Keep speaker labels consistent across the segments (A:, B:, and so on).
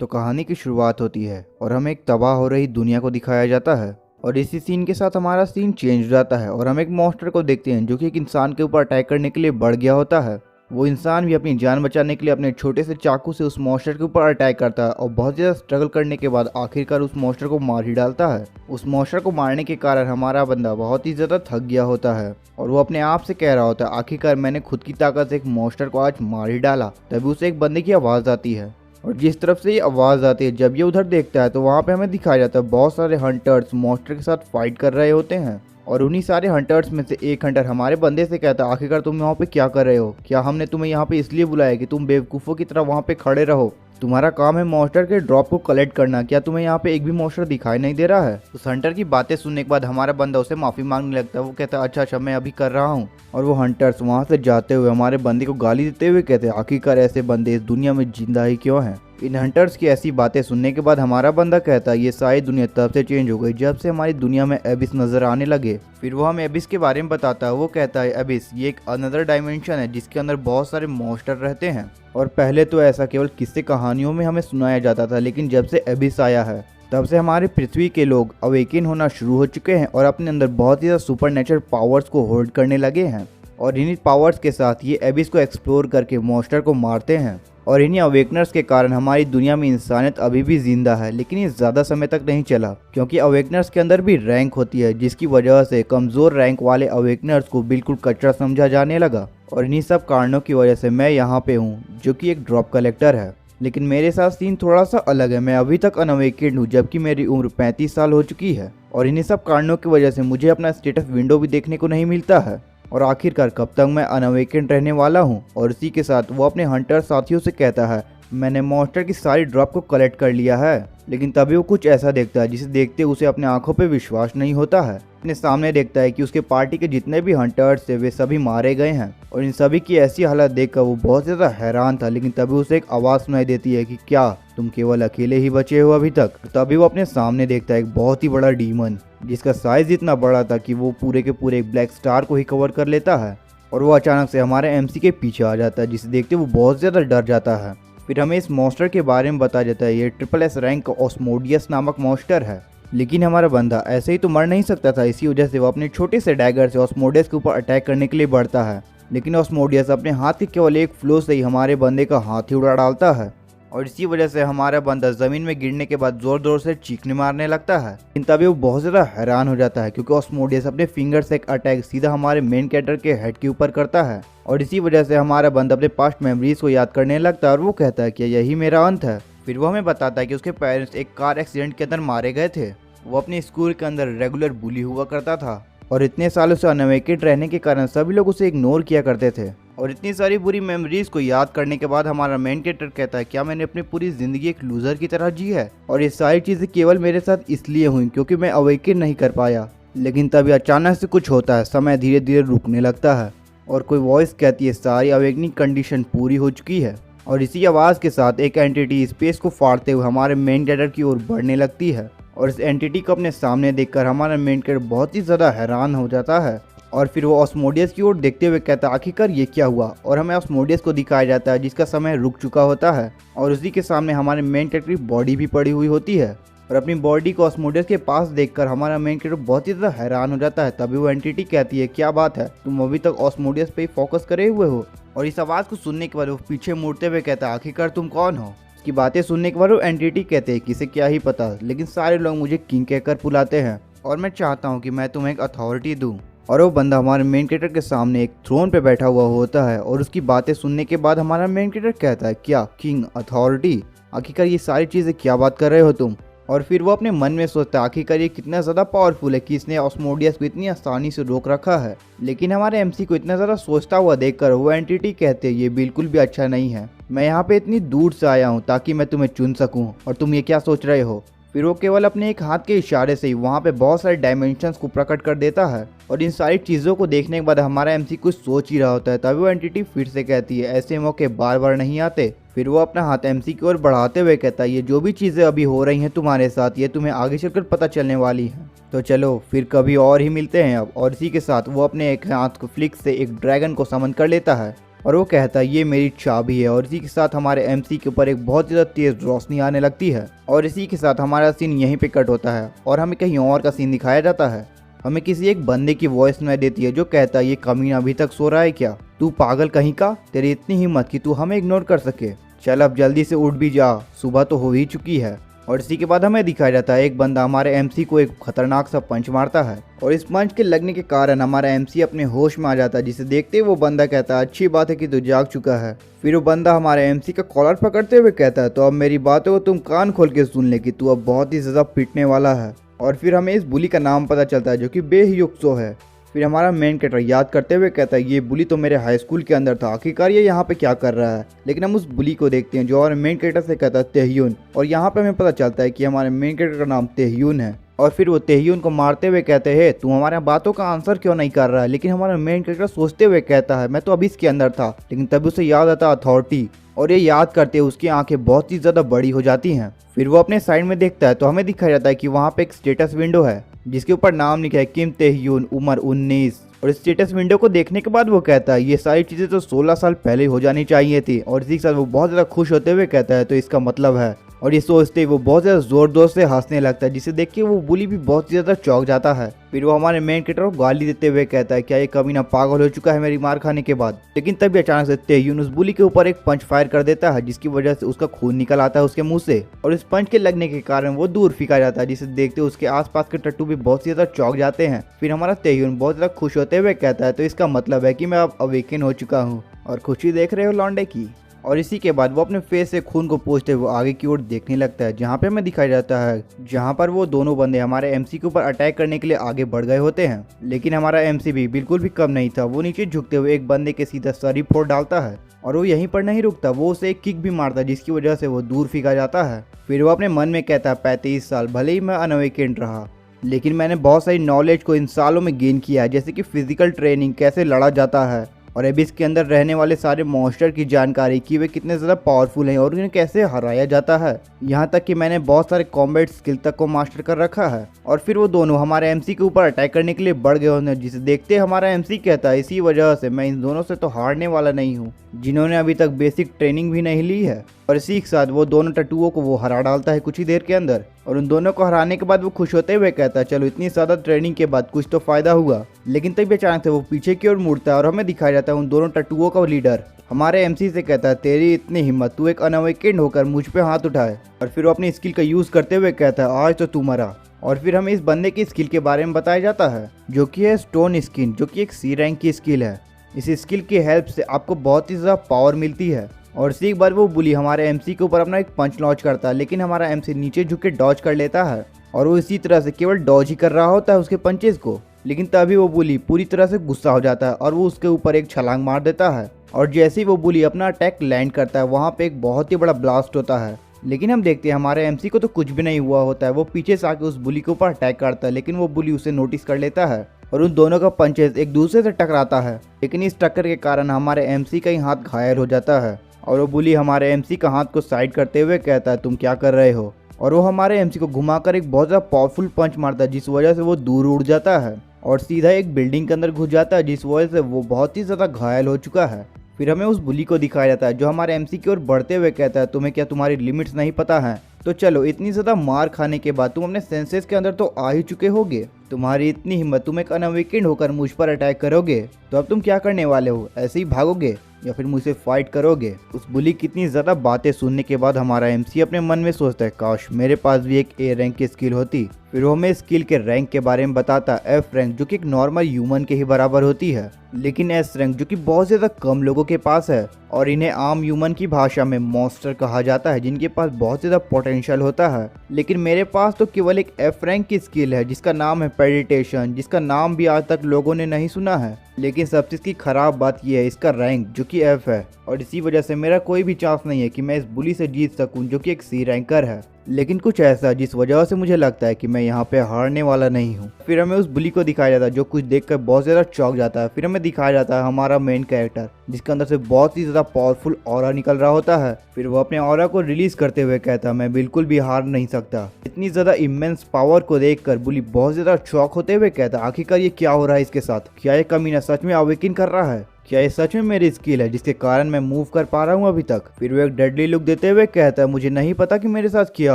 A: तो कहानी की शुरुआत होती है और हमें एक तबाह हो रही दुनिया को दिखाया जाता है। और इसी सीन के साथ हमारा सीन चेंज हो जाता है और हम एक मॉन्स्टर को देखते हैं जो कि एक इंसान के ऊपर अटैक करने के लिए बढ़ गया होता है। वो इंसान भी अपनी जान बचाने के लिए अपने छोटे से चाकू से उस मॉन्स्टर के ऊपर अटैक करता है और बहुत ज़्यादा स्ट्रगल करने के बाद आखिरकार उस मॉन्स्टर को मार ही डालता है। उस मॉन्स्टर को मारने के कारण हमारा बंदा बहुत ही ज़्यादा थक गया होता है और वो अपने आप से कह रहा होता है, आखिरकार मैंने खुद की ताकत से एक मॉन्स्टर को आज मार ही डाला। तभी उसे एक बंदे की आवाज़ आती है और जिस तरफ से ये आवाज़ आती है, जब ये उधर देखता है तो वहाँ पे हमें दिखाया जाता है बहुत सारे हंटर्स मॉन्स्टर के साथ फाइट कर रहे होते हैं। और उन्हीं सारे हंटर्स में से एक हंटर हमारे बंदे से कहता है, आखिरकार तुम यहाँ पे क्या कर रहे हो? क्या हमने तुम्हें यहाँ पे इसलिए बुलाया कि तुम बेवकूफ़ों की तरह वहाँ पे खड़े रहो? तुम्हारा काम है मॉन्स्टर के ड्रॉप को कलेक्ट करना। क्या तुम्हें यहाँ पे एक भी मॉन्स्टर दिखाई नहीं दे रहा है? उस हंटर की बातें सुनने के बाद हमारा बंदा उसे माफ़ी मांगने लगता है। वो कहता है, अच्छा मैं अभी कर रहा हूँ। और वो हंटर्स वहाँ से जाते हुए हमारे बंदे को गाली देते हुए कहते हैं, आखिरकार ऐसे बंदे इस दुनिया में जिंदा ही क्यों हैं? इन हंटर्स की ऐसी बातें सुनने के बाद हमारा बंदा कहता है, ये सारी दुनिया तब से चेंज हो गई जब से हमारी दुनिया में एबिस नजर आने लगे। फिर वो हमें एबिस के बारे में बताता है। वो कहता है, एबिस ये एक अनदर डायमेंशन है जिसके अंदर बहुत सारे मॉन्स्टर रहते हैं। और पहले तो ऐसा केवल किस्से कहानियों में हमें सुनाया जाता था, लेकिन जब से एबिस आया है तब से हमारे पृथ्वी के लोग अवेकिन होना शुरू हो चुके हैं और अपने अंदर बहुत ही ज़्यादा सुपर नेचुरल पावर्स को होल्ड करने लगे हैं। और इन्हीं पावर्स के साथ ये एबिस को एक्सप्लोर करके मॉन्स्टर को मारते हैं। और इन्हीं अवेकनर्स के कारण हमारी दुनिया में इंसानियत अभी भी जिंदा है, लेकिन ये ज़्यादा समय तक नहीं चला क्योंकि अवेकनर्स के अंदर भी रैंक होती है, जिसकी वजह से कमज़ोर रैंक वाले अवेकनर्स को बिल्कुल कचरा समझा जाने लगा। और इन्हीं सब कारणों की वजह से मैं यहाँ पे हूँ जो कि एक ड्रॉप कलेक्टर है। लेकिन मेरे साथ सीन थोड़ा सा अलग है। मैं अभी तक अनअवेकेंड हूँ जबकि मेरी उम्र 35 साल हो चुकी है। और इन्हीं सब कारणों की वजह से मुझे अपना स्टेटस विंडो भी देखने को नहीं मिलता है। और आखिरकार कब तक मैं अनअवेकेंड रहने वाला हूँ? और इसी के साथ वो अपने हंटर साथियों से कहता है, मैंने मॉन्स्टर की सारी ड्रॉप को कलेक्ट कर लिया है। लेकिन तभी वो कुछ ऐसा देखता है जिसे देखते उसे अपने आंखों पे विश्वास नहीं होता है। अपने सामने देखता है कि उसके पार्टी के जितने भी हंटर्स थे वे सभी मारे गए हैं। और इन सभी की ऐसी हालत देखकर वो बहुत ज़्यादा हैरान था। लेकिन तभी उसे एक आवाज़ सुनाई देती है कि क्या तुम केवल अकेले ही बचे हो अभी तक? तभी वो अपने सामने देखता है एक बहुत ही बड़ा डीमन जिसका साइज इतना बड़ा था कि वो पूरे के पूरे एक ब्लैक स्टार को ही कवर कर लेता है। और वो अचानक से हमारे एमसी के पीछे आ जाता है, जिसे देखते वो बहुत ज़्यादा डर जाता है। फिर हमें इस मॉन्स्टर के बारे में बताया जाता है, ये SSS रैंक का ऑस्मोडियस नामक मॉन्स्टर है। लेकिन हमारा बंदा ऐसे ही तो मर नहीं सकता था, इसी वजह से वो अपने छोटे से डैगर से ऑस्मोडियस के ऊपर अटैक करने के लिए बढ़ता है। लेकिन ऑस्मोडियस अपने हाथ के केवल एक फ्लो से ही हमारे बंदे का हाथ ही उड़ा डालता है। और इसी वजह से हमारा बंदा ज़मीन में गिरने के बाद ज़ोर ज़ोर से चीखने मारने लगता है। लेकिन तभी वो बहुत ज़्यादा हैरान हो जाता है क्योंकि ऑस्मोडियस अपने फिंगर से एक अटैक सीधा हमारे मेन कैरेक्टर के हेड के ऊपर करता है। और इसी वजह से हमारा बंदा अपने पास्ट मेमोरीज को याद करने लगता है और वो कहता है कि यही मेरा अंत है। फिर वो हमें बताता है कि उसके पेरेंट्स एक कार एक्सीडेंट के अंदर मारे गए थे। वो अपने स्कूल के अंदर रेगुलर बुली हुआ करता था और इतने सालों से अनअवेकेंड रहने के कारण सभी लोग उसे इग्नोर किया करते थे। और इतनी सारी बुरी मेमोरीज को याद करने के बाद हमारा मेन कैरेक्टर कहता है, क्या मैंने अपनी पूरी जिंदगी एक लूजर की तरह जी है? और ये सारी चीज़ें केवल मेरे साथ इसलिए हुई क्योंकि मैं अवेकेन नहीं कर पाया। लेकिन तभी अचानक से कुछ होता है, समय धीरे धीरे रुकने लगता है और कोई वॉइस कहती है, सारी अवेकनिंग कंडीशन पूरी हो चुकी है। और इसी आवाज़ के साथ एक एंटिटी स्पेस को फाड़ते हुए हमारे मेन कैरेक्टर की ओर बढ़ने लगती है। और इस एंटिटी को अपने सामने देखकर हमारा मेन कैरेक्टर बहुत ही ज़्यादा हैरान हो जाता है। और फिर वो ऑस्मोडियस की ओर देखते हुए कहता है, आखिरकार ये क्या हुआ? और हमें ऑस्मोडियस को दिखाया जाता है जिसका समय रुक चुका होता है और उसी के सामने हमारे मेन कैरेक्टर की बॉडी भी पड़ी हुई होती है। और अपनी बॉडी को ऑस्मोडियस के पास देखकर हमारा मेन कैरेक्टर बहुत ही ज़्यादा हैरान हो जाता है। तभी वो एंटिटी कहती है, क्या बात है, तुम अभी तक ऑस्मोडियस पे ही फोकस करे हुए हो? और इस आवाज़ को सुनने के बाद वो पीछे मुड़ते हुए कहता है, आखिरकार तुम कौन हो? की बातें सुनने के बाद वो एंटिटी कहते हैं, किसे क्या ही पता, लेकिन सारे लोग मुझे किंग कहकर बुलाते हैं और मैं चाहता हूँ कि मैं तुम्हें एक अथॉरिटी दूँ। और वो बंदा हमारे मेन कैरेक्टर के सामने एक थ्रोन पे बैठा हुआ होता है और उसकी बातें सुनने के बाद हमारा मेन कैरेक्टर कहता है, क्या किंग, अथॉरिटी, आखिरकार ये सारी चीज़ें क्या बात कर रहे हो तुम? और फिर वो अपने मन में सोचता है, आखिरकार ये कितना ज़्यादा पावरफुल है कि इसने ऑस्मोडियस को इतनी आसानी से रोक रखा है। लेकिन हमारे एमसी को इतना ज़्यादा सोचता हुआ देखकर वो एंटिटी कहते हैं, ये बिल्कुल भी अच्छा नहीं है। मैं यहाँ पे इतनी दूर से आया हूँ ताकि मैं तुम्हें चुन सकूँ और तुम ये क्या सोच रहे हो? फिर वो केवल अपने एक हाथ के इशारे से ही वहाँ पे बहुत सारे डायमेंशंस को प्रकट कर देता है। और इन सारी चीज़ों को देखने के बाद हमारा एमसी कुछ सोच ही रहा होता है। तभी वो एंटिटी फिर से कहती है, ऐसे मौके बार बार नहीं आते। फिर वो अपना हाथ एमसी की ओर बढ़ाते हुए कहता है, ये जो भी चीज़ें अभी हो रही हैं तुम्हारे साथ, ये तुम्हें आगे चलकर पता चलने वाली हैं। तो चलो फिर कभी और ही मिलते हैं अब। और इसी के साथ वो अपने एक हाथ को फ्लिक से एक ड्रैगन को समन कर लेता है और वो कहता है ये मेरी चाबी है। और इसी के साथ हमारे एमसी के ऊपर एक बहुत ज़्यादा तेज रोशनी आने लगती है और इसी के साथ हमारा सीन यहीं पे कट होता है और हमें कहीं और का सीन दिखाया जाता है। हमें किसी एक बंदे की वॉइस सुनाई देती है जो कहता है ये कमीना अभी तक सो रहा है क्या? तू पागल कहीं का, तेरी इतनी हिम्मत कि तू हमें इग्नोर कर सके। चल अब जल्दी से उठ भी जा, सुबह तो हो ही चुकी है। और इसी के बाद हमें दिखाया जाता है एक बंदा हमारे एमसी को एक खतरनाक सा पंच मारता है और इस पंच के लगने के कारण हमारा एमसी अपने होश में आ जाता है, जिसे देखते ही वो बंदा कहता है अच्छी बात है कि तू जाग चुका है। फिर वो बंदा हमारे एमसी का कॉलर पकड़ते हुए कहता है तो अब मेरी बातों को तुम कान खोल के सुन ले कि तू अब बहुत ही ज्यादा पिटने वाला है। और फिर हमें इस बुली का नाम पता चलता है जो कि बेह्युक्सो है। फिर हमारा मेन कैरेक्टर याद करते हुए कहता है ये बुली तो मेरे हाई स्कूल के अंदर था, आखिरकार ये यहाँ पे क्या कर रहा है। लेकिन हम उस बुली को देखते हैं जो हमारे मेन कैरेक्टर से कहता है तेह्यून, और यहाँ पे हमें पता चलता है कि हमारे मेन कैरेक्टर का नाम तेह्यून है। और फिर वो तेह्यून को मारते हुए कहते हैं तू हमारे बातों का आंसर क्यों नहीं कर रहा है। लेकिन हमारा मेन कैरेक्टर सोचते हुए कहता है मैं तो अभी इसके अंदर था। लेकिन तभी उसे याद आता अथॉरिटी, और ये याद करते उसकी आंखें बहुत ही ज्यादा बड़ी हो जाती हैं। फिर वो अपने साइड में देखता है तो हमें दिखाया जाता है कि वहाँ पे एक स्टेटस विंडो है जिसके ऊपर नाम लिखा है किम तेह्यून, उम्र 19। और स्टेटस विंडो को देखने के बाद वो कहता है ये सारी चीजें तो 16 साल पहले हो जानी चाहिए थी। और इसी के साथ वो बहुत ज्यादा खुश होते हुए कहता है तो इसका मतलब है, और ये सोचते ही वो बहुत ज्यादा जोर जोर से हंसने लगता है, जिसे देख के वो बुली भी बहुत ज्यादा चौंक जाता है। फिर वो हमारे मेन कैरेक्टर को गाली देते हुए कहता है क्या ये कमीना पागल हो चुका है मेरी मार खाने के बाद। लेकिन तभी अचानक से तेह्यून उस बुली के ऊपर एक पंच फायर कर देता है जिसकी वजह से उसका खून निकल आता है उसके मुंह से, और इस पंच के लगने के कारण वो दूर फेंका जाता है, जिसे देखते उसके आसपास के टट्टू भी बहुत ज्यादा चौंक जाते हैं। फिर हमारा तेह्यून बहुत ज्यादा खुश होते हुए कहता है तो इसका मतलब है कि मैं अब अवेकन हो चुका हूँ। और खुशी देख रहे हो लौंडे की। और इसी के बाद वो अपने फेस से खून को पोंछते हुए आगे की ओर देखने लगता है, जहाँ पे हमें दिखाया जाता है जहाँ पर वो दोनों बंदे हमारे एमसी के ऊपर अटैक करने के लिए आगे बढ़ गए होते हैं। लेकिन हमारा एमसी भी बिल्कुल भी कम नहीं था, वो नीचे झुकते हुए एक बंदे के सीधा सर ही फोड़ डालता है। और वो यहीं पर नहीं रुकता, वो उसे एक किक भी मारता है जिसकी वजह से वो दूर फेंका जाता है। फिर वो अपने मन में कहता है 35 साल भले ही मैं अनअवेकेंड रहा, लेकिन मैंने बहुत सारी नॉलेज को इन सालों में गेन किया है, जैसे कि फिजिकल ट्रेनिंग, कैसे लड़ा जाता है, और एबिस के अंदर रहने वाले सारे मॉन्स्टर की जानकारी कि वे कितने ज़्यादा पावरफुल हैं और उन्हें कैसे हराया जाता है। यहाँ तक कि मैंने बहुत सारे कॉम्बैट स्किल तक को मास्टर कर रखा है। और फिर वो दोनों हमारे एमसी के ऊपर अटैक करने के लिए बढ़ गए होंगे, जिसे देखते हमारा एमसी कहता है इसी वजह से मैं इन दोनों से तो हारने वाला नहीं हूँ जिन्होंने अभी तक बेसिक ट्रेनिंग भी नहीं ली है। और इसी के साथ वो दोनों टट्टुओं को वो हरा डालता है कुछ ही देर के अंदर। और उन दोनों को हराने के बाद वो खुश होते हुए कहता है चलो इतनी ज्यादा ट्रेनिंग के बाद कुछ तो फायदा हुआ। लेकिन तभी अचानक से वो पीछे की ओर मुड़ता है और हमें दिखाया जाता है उन दोनों टट्टुओं का लीडर हमारे एमसी से कहता है तेरी इतनी हिम्मत, तू एक अनअवेकेंड होकर मुझ पे हाथ उठाए। और फिर वो अपनी स्किल का यूज करते हुए कहता है आज तो तू मरा। और फिर हमें इस बंदे की स्किल के बारे में बताया जाता है जो कि है स्टोन स्किन, जो कि एक सी रैंक की स्किल है। इस स्किल की हेल्प से आपको बहुत ही ज़्यादा पावर मिलती है। और इसी बार वो बुली हमारे एमसी के ऊपर अपना एक पंच लॉन्च करता है, लेकिन हमारा एमसी नीचे झुक के डॉज कर लेता है और वो इसी तरह से केवल डॉज ही कर रहा होता है उसके पंचेस को। लेकिन तभी वो बुली पूरी तरह से गुस्सा हो जाता है और वो उसके ऊपर एक छलांग मार देता है। और जैसे ही वो बुली अपना अटैक लैंड करता है वहाँ पे एक बहुत ही बड़ा ब्लास्ट होता है। लेकिन हम देखते हैं हमारे एमसी को तो कुछ भी नहीं हुआ होता है, वो पीछे से आके उस बुली के ऊपर अटैक करता है, लेकिन वो बुली उसे नोटिस कर लेता है और उन दोनों का पंचेस एक दूसरे से टकराता है। लेकिन इस टक्कर के कारण हमारे एमसी का ही हाथ घायल हो जाता है और वो बुली हमारे एमसी का हाथ को साइड करते हुए कहता है तुम क्या कर रहे हो। और वो हमारे एमसी को घुमाकर एक बहुत ज़्यादा पावरफुल पंच मारता है जिस वजह से वो दूर उड़ जाता है और सीधा एक बिल्डिंग के अंदर घुस जाता है, जिस वजह से वो बहुत ही ज़्यादा घायल हो चुका है। फिर हमें उस बुली को दिखाया जाता है जो हमारे एमसी की ओर बढ़ते हुए कहता है तुम्हें क्या तुम्हारी लिमिट्स नहीं पता है? तो चलो इतनी ज़्यादा मार खाने के बाद तुम अपने सेंसेस के अंदर तो आ ही चुके होगे, तुम्हारी इतनी हिम्मत, तुम एक अनअवेकेंड होकर मुझ पर अटैक करोगे तो अब तुम क्या करने वाले हो? ऐसे ही भागोगे या फिर मुझसे फाइट करोगे? उस बुली की इतनी ज़्यादा बातें सुनने के बाद हमारा एमसी अपने मन में सोचता है काश मेरे पास भी एक ए रैंक की स्किल होती। फिर वो हमें स्किल के रैंक के बारे में बताता है एफ रैंक, जो कि एक नॉर्मल ह्यूमन के ही बराबर होती है, लेकिन एस रैंक जो कि बहुत ज़्यादा कम लोगों के पास है और इन्हें आम ह्यूमन की भाषा में मॉन्स्टर कहा जाता है जिनके पास बहुत ज़्यादा पोटेंशियल होता है। लेकिन मेरे पास तो केवल एक एफ रैंक की स्किल है जिसका नाम है पेडिटेशन, जिसका नाम भी आज तक लोगों ने नहीं सुना है। लेकिन सबसे इसकी खराब बात यह है इसका रैंक जो कि एफ है, और इसी वजह से मेरा कोई भी चांस नहीं है कि मैं इस बुली से जीत सकूं जो कि एक सी रैंकर है। लेकिन कुछ ऐसा जिस वजह से मुझे लगता है कि मैं यहाँ पे हारने वाला नहीं हूँ। फिर हमें उस बुली को दिखाया जाता है जो कुछ देखकर बहुत ज़्यादा चौंक जाता है। फिर हमें दिखाया जाता है हमारा मेन कैरेक्टर जिसके अंदर से बहुत ही ज़्यादा पावरफुल ऑरा निकल रहा होता है। फिर वो अपने ऑरा को रिलीज करते हुए कहता है मैं बिल्कुल भी हार नहीं सकता। इतनी ज़्यादा इमेंस पावर को देखकर बुली बहुत ज़्यादा चौंक होते हुए कहता है आखिरकार ये क्या हो रहा है इसके साथ? क्या ये कमीना सच में अवेकिन कर रहा है? क्या ये सच में मेरी स्किल है जिसके कारण मैं मूव कर पा रहा हूँ अभी तक? फिर वो एक डेडली लुक देते हुए कहता है, मुझे नहीं पता कि मेरे साथ क्या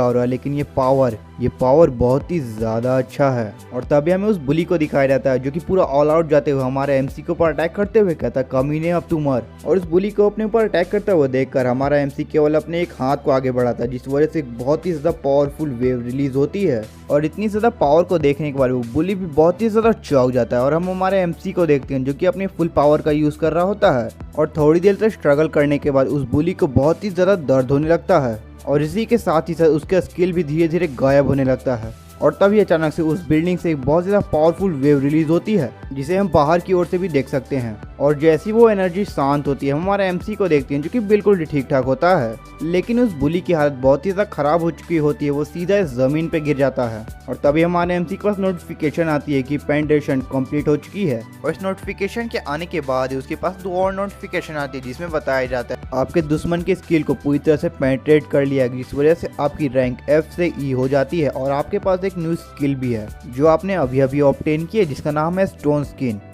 A: हो रहा है, लेकिन ये पावर बहुत ही ज्यादा अच्छा है। और तभी हमें उस बुली को दिखाया जाता है जो कि पूरा ऑल आउट जाते हुए हमारे एमसी के ऊपर अटैक करते हुए कहता है, कमीने अब तू मर। और उस बुली को अपने ऊपर अटैक करते हुए देखकर हमारा एमसी केवल अपने एक हाथ को आगे बढ़ाता है, जिस वजह से एक बहुत ही ज्यादा पावरफुल वेव रिलीज होती है। और इतनी ज्यादा पावर को देखने के बाद वो बुली भी बहुत ही ज्यादा चौंक जाता है और हम हमारे एमसी को देखते हैं जो कि अपनी फुल पावर का यूज कर रहा होता है। और थोड़ी देर तक स्ट्रगल करने के बाद उस बुली को बहुत ही ज्यादा दर्द होने लगता है और इसी के साथ ही साथ उसका स्किल भी धीरे धीरे गायब होने लगता है। और तभी अचानक से उस बिल्डिंग से एक बहुत ज़्यादा पावरफुल वेव रिलीज होती है जिसे हम बाहर की ओर से भी देख सकते हैं। और जैसी वो एनर्जी शांत होती है हम हमारे एमसी को देखते हैं जो कि बिल्कुल ठीक ठाक होता है, लेकिन उस बुली की हालत बहुत ही ज़्यादा खराब हो चुकी होती है, वो सीधा इस ज़मीन पे गिर जाता है। और तभी हमारे एमसी के पास नोटिफिकेशन आती है कि पेनिट्रेशन कंप्लीट हो चुकी है। और इस नोटिफिकेशन के आने के बाद ही उसके पास 2 और नोटिफिकेशन आती है जिसमें बताया जाता है आपके दुश्मन की स्किल को पूरी तरह से पेनिट्रेट कर लिया, जिस वजह से आपकी रैंक F से E हो जाती है। और आपके पास एक न्यू स्किल भी है जो आपने अभी अभी ऑब्टेन की है जिसका नाम है स्टोन स्किन।